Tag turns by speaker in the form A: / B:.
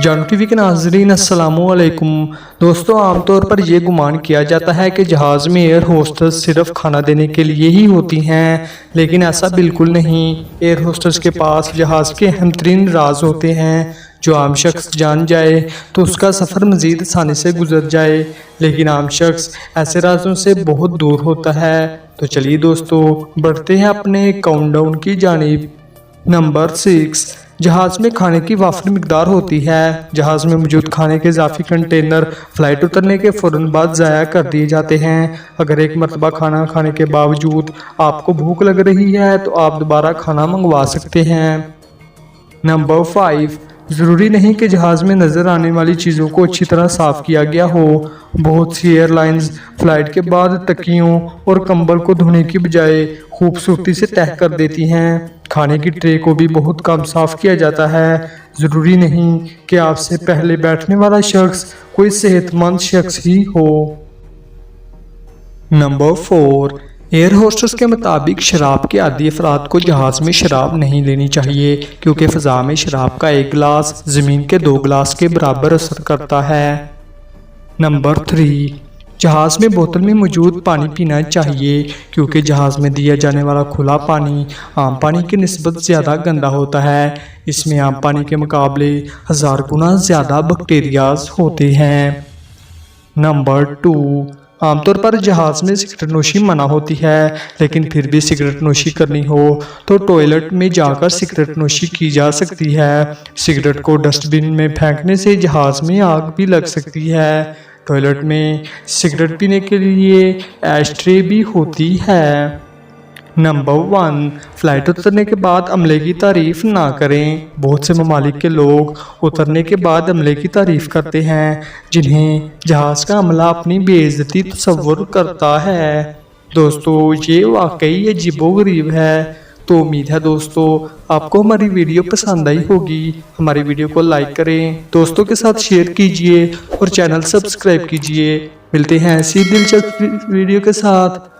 A: जानू टीवी के नाजरीन अस्सलामुअलैकुम। दोस्तों, आमतौर पर यह गुमान किया जाता है कि जहाज़ में एयर होस्टेस सिर्फ खाना देने के लिए ही होती हैं, लेकिन ऐसा बिल्कुल नहीं। एयर होस्टेस के पास जहाज़ के अहम तरीन राज होते हैं जो आम शख्स जान जाए तो उसका सफ़र मज़ीद आसानी से गुजर जाए, लेकिन आम शख्स ऐसे राजों से बहुत दूर होता है। तो चलिए दोस्तों, बढ़ते हैं अपने काउंटडाउन की जानिब। नंबर 6, जहाज़ में खाने की वाफिर मिकदार होती है। जहाज़ में मौजूद खाने के इजाफी कंटेनर फ्लाइट उतरने के फ़ौरन बाद ज़ाया कर दिए जाते हैं। अगर एक मरतबा खाना खाने के बावजूद आपको भूख लग रही है तो आप दोबारा खाना मंगवा सकते हैं। नंबर 5, ज़रूरी नहीं कि जहाज़ में नज़र आने वाली चीज़ों को अच्छी तरह साफ़ किया गया हो। बहुत सी एयरलाइंस फ़्लाइट के बाद तकियों और कंबल को धोने की बजाय खूबसूरती से तह कर देती हैं। खाने की ट्रे को भी बहुत कम साफ़ किया जाता है। ज़रूरी नहीं कि आपसे पहले बैठने वाला शख्स कोई सेहतमंद शख्स ही हो। नंबर 4, एयर होस्टेस के मुताबिक शराब के आदी अफराद को जहाज़ में शराब नहीं लेनी चाहिए, क्योंकि फ़ज़ा में शराब का एक गिलास ज़मीन के 2 गिलास के बराबर असर करता है। नंबर 3, जहाज़ में बोतल में मौजूद पानी पीना चाहिए, क्योंकि जहाज़ में दिया जाने वाला खुला पानी आम पानी की निस्बत ज़्यादा गंदा होता है। इसमें आम पानी के मुकाबले 1000 गुना ज़्यादा बैक्टीरियाज होते हैं। नंबर 2, आमतौर पर जहाज़ में सिगरेट नोशी मना होती है, लेकिन फिर भी सिगरेट नोशी करनी हो तो टॉयलेट में जाकर सिगरेट नोशी की जा सकती है। सिगरेट को डस्टबिन में फेंकने से जहाज़ में आग भी लग सकती है। टॉयलेट में सिगरेट पीने के लिए एशट्रे भी होती है। नंबर 1, फ़्लाइट उतरने के बाद अमले की तारीफ़ ना करें। बहुत से ममालिक के लोग उतरने के बाद अमले की तारीफ़ करते हैं, जिन्हें जहाज़ का अमला अपनी बेइज्जती तस्वुर करता है। दोस्तों, ये वाकई अजीबोगरीब है। तो उम्मीद है दोस्तों आपको हमारी वीडियो पसंद आई होगी। हमारी वीडियो को लाइक करें, दोस्तों के साथ शेयर कीजिए और चैनल सब्सक्राइब कीजिए। मिलते हैं ऐसी दिलचस्प वीडियो के साथ।